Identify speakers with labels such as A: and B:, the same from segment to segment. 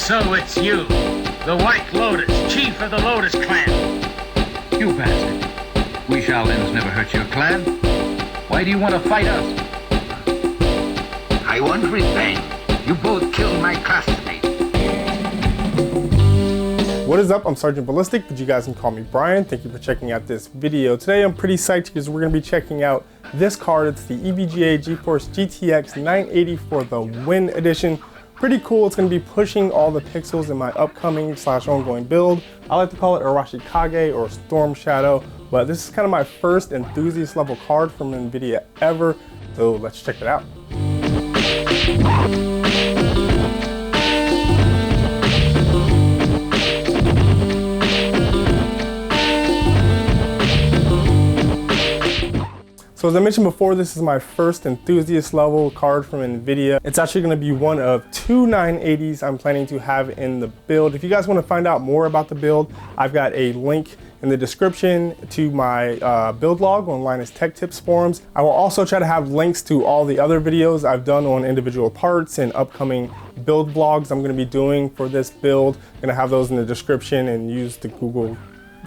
A: So it's you, the White Lotus, chief of the Lotus clan.
B: You bastard. We Shaolins never hurt your clan. Why do you want to fight us?
A: I want revenge. You both killed my classmate.
C: What is up? I'm Sergeant Ballistic, but you guys can call me Brian. Thank you for checking out this video. Today I'm pretty psyched because we're going to be checking out this card. It's the EVGA GeForce GTX 980 for the Win Edition. Pretty cool. It's going to be pushing all the pixels in my upcoming / ongoing build. I like to call it Arashikage or Storm Shadow, but this is kind of my first enthusiast level card from NVIDIA ever. So let's check it out. So as I mentioned before, this is my first enthusiast level card from NVIDIA. It's actually going to be one of two 980s I'm planning to have in the build. If you guys want to find out more about the build, I've got a link in the description to my build log on Linus Tech Tips forums. I will also try to have links to all the other videos I've done on individual parts and upcoming build vlogs I'm going to be doing for this build. I'm going to have those in the description and use the Google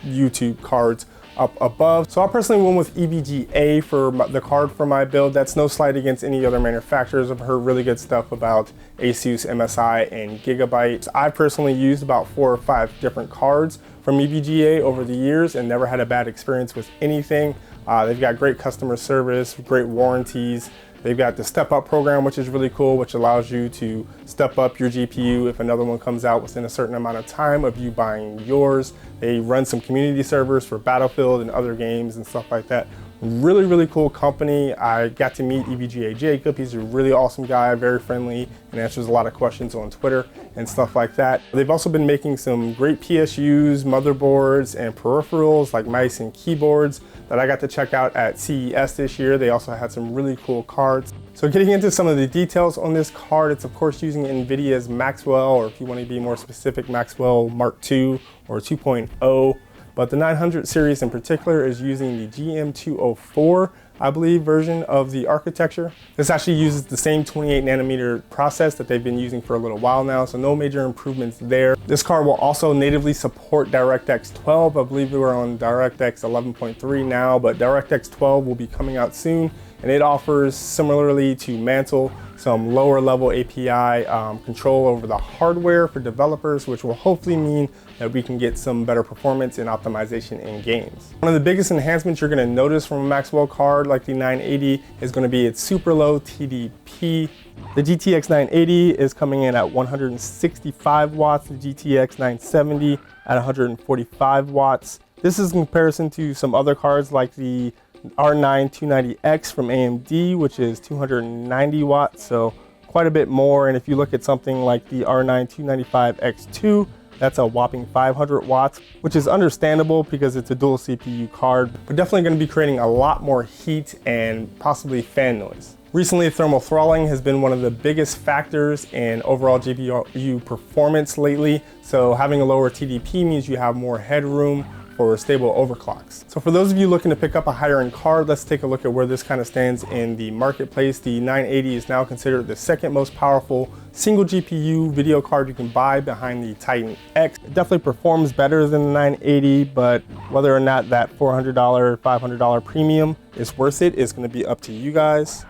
C: YouTube cards up above. So I personally went with EVGA for the card for my build. That's no slight against any other manufacturers. I've heard really good stuff about Asus, MSI, and Gigabyte. I personally used about 4 or 5 different cards from EVGA over the years and never had a bad experience with anything. They've got great customer service, great warranties. They've got the step up program, which is really cool, which allows you to step up your GPU if another one comes out within a certain amount of time of you buying yours. They run some community servers for Battlefield and other games and stuff like that. Really, really cool company. I got to meet EVGA Jacob. He's a really awesome guy, very friendly, and answers a lot of questions on Twitter and stuff like that. They've also been making some great PSUs, motherboards, and peripherals like mice and keyboards that I got to check out at CES this year. They also had some really cool cards. So getting into some of the details on this card, it's of course using NVIDIA's Maxwell, or if you want to be more specific, Maxwell Mark II or 2.0. But the 900 series in particular is using the GM204, I believe, version of the architecture. This actually uses the same 28 nanometer process that they've been using for a little while now, so no major improvements there. This card will also natively support DirectX 12. I believe we were on DirectX 11.3 now, but DirectX 12 will be coming out soon, and it offers, similarly to Mantle, some lower level API control over the hardware for developers, which will hopefully mean that we can get some better performance and optimization in games. One of the biggest enhancements you're going to notice from a Maxwell card like the 980 is going to be its super low TDP. The GTX 980 is coming in at 165 watts, the GTX 970 at 145 watts. This is in comparison to some other cards like the R9 290X from AMD, which is 290 watts, so quite a bit more. And if you look at something like the R9 295X2, that's a whopping 500 watts, which is understandable because it's a dual CPU card, but definitely going to be creating a lot more heat and possibly fan noise. Recently, thermal throttling has been one of the biggest factors in overall GPU performance lately, so having a lower TDP means you have more headroom for stable overclocks. So for those of you looking to pick up a higher end card, let's take a look at where this kind of stands in the marketplace. The 980 is now considered the second most powerful single GPU video card you can buy behind the Titan X. It definitely performs better than the 980, but whether or not that $400, $500 premium is worth it is going to be up to you guys.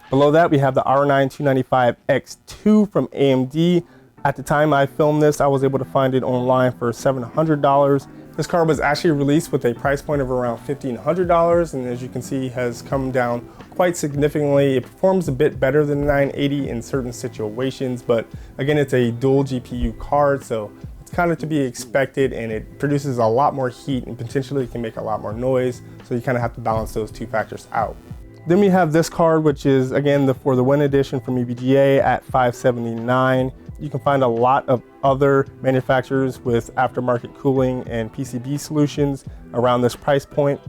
C: Below that, we have the R9 295X2 from AMD. At the time I filmed this, I was able to find it online for $700. This card was actually released with a price point of around $1,500, and as you can see has come down quite significantly. It performs a bit better than the 980 in certain situations, but again, it's a dual GPU card, so it's kind of to be expected, and it produces a lot more heat and potentially can make a lot more noise, so you kind of have to balance those two factors out. Then we have this card, which is again for the Win Edition from EVGA at $579. You can find a lot of other manufacturers with aftermarket cooling and PCB solutions around this price point.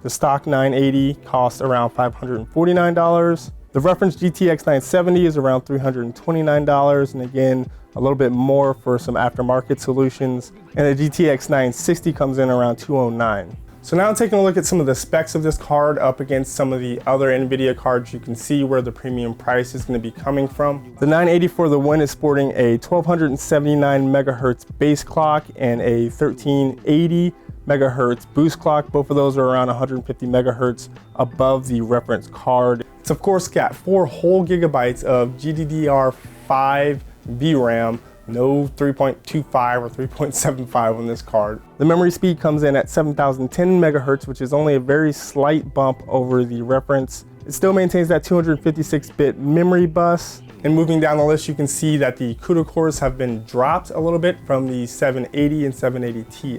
C: The stock 980 costs around $549. The reference GTX 970 is around $329, and again, a little bit more for some aftermarket solutions. And the GTX 960 comes in around $209. So now taking a look at some of the specs of this card up against some of the other NVIDIA cards, you can see where the premium price is going to be coming from. The 980 for the win is sporting a 1279 megahertz base clock and a 1380 megahertz boost clock. Both of those are around 150 megahertz above the reference card. It's of course got 4 whole gigabytes of GDDR5 VRAM. No 3.25 or 3.75 on this card. The memory speed comes in at 7010 megahertz, which is only a very slight bump over the reference. It still maintains that 256-bit memory bus. And moving down the list, you can see that the CUDA cores have been dropped a little bit from the 780 and 780 Ti.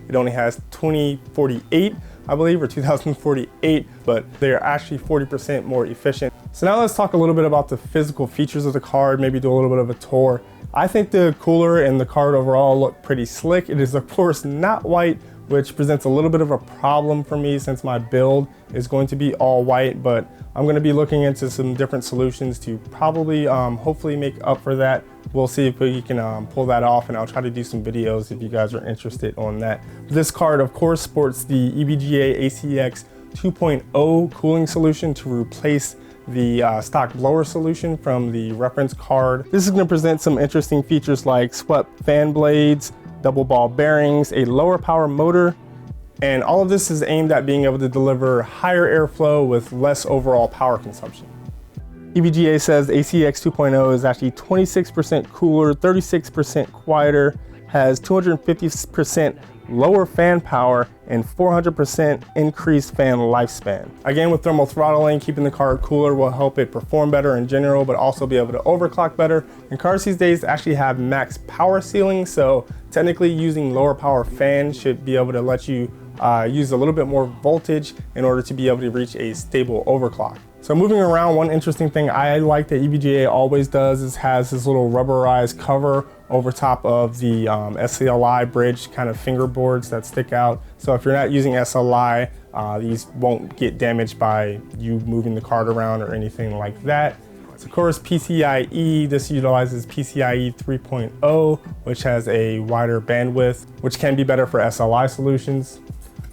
C: It only has 2048, I believe, or 2048, but they're actually 40% more efficient. So now let's talk a little bit about the physical features of the card, maybe do a little bit of a tour. I think the cooler and the card overall look pretty slick. It is of course not white, which presents a little bit of a problem for me since my build is going to be all white, but I'm going to be looking into some different solutions to probably hopefully make up for that. We'll see if we can pull that off, and I'll try to do some videos if you guys are interested on that. This card of course sports the EVGA ACX 2.0 cooling solution to replace the stock blower solution from the reference card. This is going to present some interesting features like swept fan blades, double ball bearings, a lower power motor, and all of this is aimed at being able to deliver higher airflow with less overall power consumption. EVGA says ACX 2.0 is actually 26% cooler, 36% quieter, has 250% lower fan power, and 400% increased fan lifespan. Again, with thermal throttling, keeping the card cooler will help it perform better in general, but also be able to overclock better. And cards these days actually have max power ceilings, so technically using lower power fans should be able to let you use a little bit more voltage in order to be able to reach a stable overclock. So moving around, one interesting thing I like that EVGA always does is has this little rubberized cover over top of the SLI bridge kind of fingerboards that stick out. So if you're not using SLI, these won't get damaged by you moving the card around or anything like that. So of course PCIe, this utilizes PCIe 3.0, which has a wider bandwidth, which can be better for SLI solutions.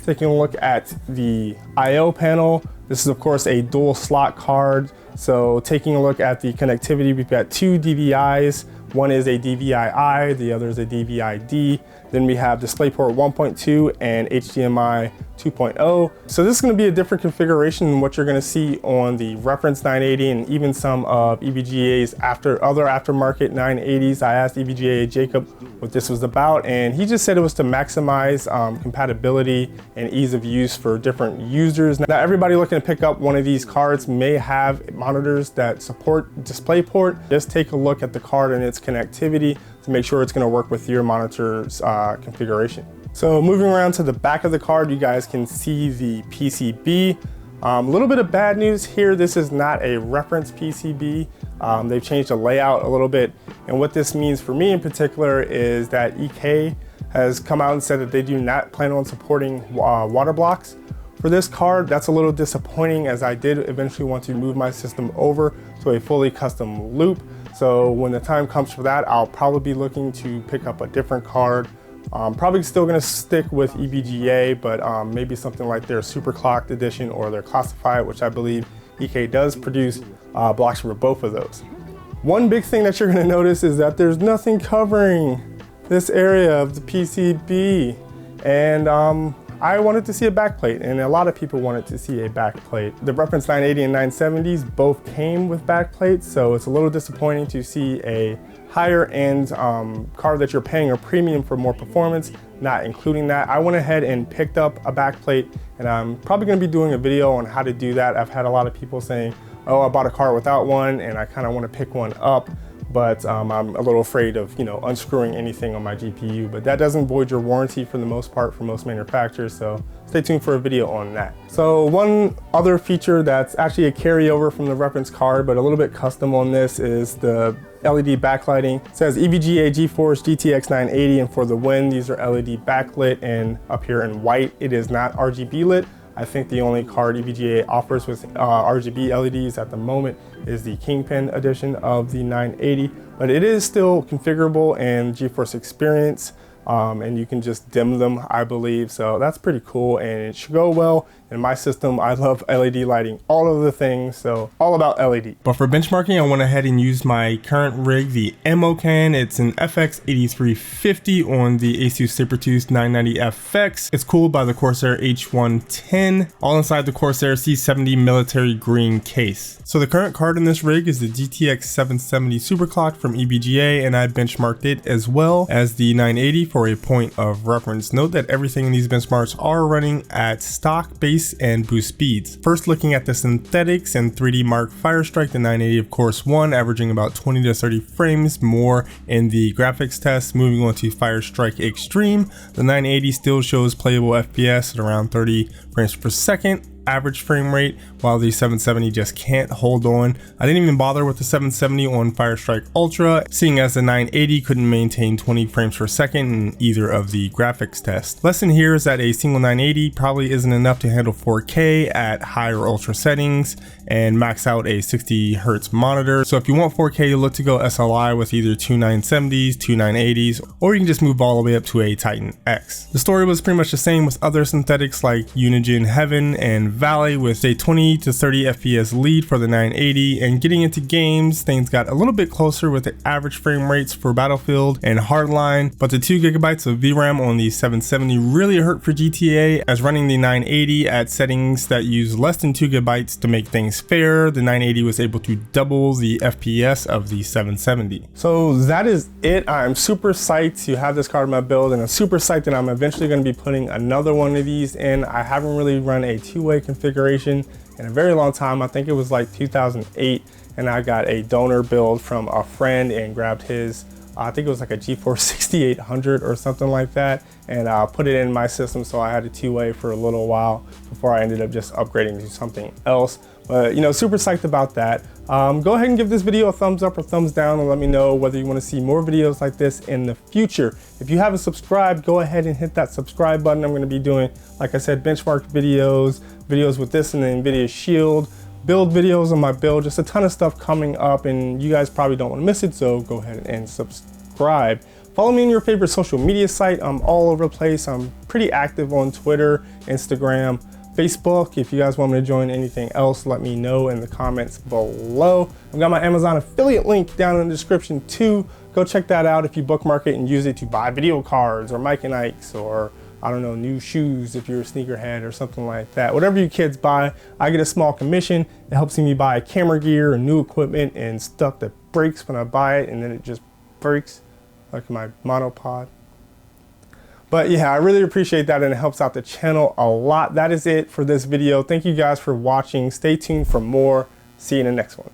C: Taking a look at the I/O panel, this is of course a dual slot card. So taking a look at the connectivity, we've got 2 DVIs. One is a DVI-I, the other is a DVI-D. Then we have DisplayPort 1.2 and HDMI 2.0. So this is going to be a different configuration than what you're going to see on the reference 980 and even some of EVGA's other aftermarket 980s. I asked EVGA Jacob what this was about, and he just said it was to maximize compatibility and ease of use for different users. Now everybody looking to pick up one of these cards may have monitors that support DisplayPort. Just take a look at the card and its connectivity to make sure it's going to work with your monitor's configuration. So moving around to the back of the card, you guys can see the PCB. A little bit of bad news here. This is not a reference PCB. They've changed the layout a little bit. And what this means for me in particular is that EK has come out and said that they do not plan on supporting water blocks for this card. That's a little disappointing, as I did eventually want to move my system over to a fully custom loop. So when the time comes for that, I'll probably be looking to pick up a different card. Probably still gonna stick with EVGA, but maybe something like their super clocked edition or their classified, which I believe EK does produce blocks for both of those. One big thing that you're gonna notice is that there's nothing covering this area of the PCB. And I wanted to see a backplate, and a lot of people wanted to see a backplate. The reference 980 and 970s both came with backplates, so it's a little disappointing to see a higher end card that you're paying a premium for more performance, not including that. I went ahead and picked up a backplate, and I'm probably gonna be doing a video on how to do that. I've had a lot of people saying, oh, I bought a card without one, and I kinda wanna pick one up, but I'm a little afraid of unscrewing anything on my GPU, but that doesn't void your warranty for the most part for most manufacturers, so stay tuned for a video on that. So one other feature that's actually a carryover from the reference card, but a little bit custom on this, is the LED backlighting. It says EVGA GeForce GTX 980, and for the win, these are LED backlit, and up here in white, it is not RGB lit. I think the only card EVGA offers with RGB LEDs at the moment is the Kingpin edition of the 980, but it is still configurable in GeForce Experience. and you can just dim them, I believe. So that's pretty cool, and it should go well in my system. I love LED lighting, all of the things, so all about LED. But for benchmarking, I went ahead and used my current rig, the Emocan. It's an FX8350 on the Asus Sabertooth 990FX. It's cooled by the Corsair H110, all inside the Corsair C70 military green case. So the current card in this rig is the GTX 770 Superclock from EVGA, and I benchmarked it as well as the 980 for a point of reference. Note that everything in these benchmarks are running at stock base and boost speeds. First, looking at the synthetics and 3D Mark Firestrike, the 980 of course won, averaging about 20 to 30 frames more in the graphics test. Moving on to Firestrike Extreme, the 980 still shows playable FPS at around 30 frames per second average frame rate, while the 770 just can't hold on. I didn't even bother with the 770 on Firestrike Ultra, seeing as the 980 couldn't maintain 20 frames per second in either of the graphics tests. Lesson here is that a single 980 probably isn't enough to handle 4K at higher ultra settings and max out a 60 Hz monitor. So if you want 4K, you look to go SLI with either two 970s, two 980s, or you can just move all the way up to a Titan X. The story was pretty much the same with other synthetics like Unigine Heaven and Valley, with a 20 to 30 FPS lead for the 980, and getting into games, things got a little bit closer with the average frame rates for Battlefield and Hardline, but the 2 GB of VRAM on the 770 really hurt for GTA, as running the 980 at settings that use less than 2 GB to make things fair, the 980 was able to double the FPS of the 770. So that is it. I'm super psyched to have this card in my build, and I'm super psyched that I'm eventually going to be putting another one of these in. I haven't really run a two-way configuration in a very long time. I think it was like 2008, and I got a donor build from a friend and grabbed his, I think it was like a GeForce 6800 or something like that, and put it in my system. So I had a two-way for a little while before I ended up just upgrading to something else. But you know, super psyched about that. Go ahead and give this video a thumbs up or thumbs down, and let me know whether you want to see more videos like this in the future. If you haven't subscribed, go ahead and hit that subscribe button. I'm going to be doing, like I said, benchmark videos with this and the NVIDIA Shield, build videos on my build, just a ton of stuff coming up, and you guys probably don't want to miss it, so go ahead and subscribe. Follow me on your favorite social media site. I'm all over the place. I'm pretty active on Twitter, Instagram, Facebook. If you guys want me to join anything else, let me know in the comments below. I've got my Amazon affiliate link down in the description too. Go check that out if you bookmark it and use it to buy video cards or Mike and Ike's, or I don't know, new shoes if you're a sneakerhead or something like that. Whatever you kids buy, I get a small commission. It helps me buy camera gear and new equipment and stuff that breaks when I buy it, and then it just breaks, like my monopod. But yeah, I really appreciate that, and it helps out the channel a lot. That is it for this video. Thank you guys for watching. Stay tuned for more. See you in the next one.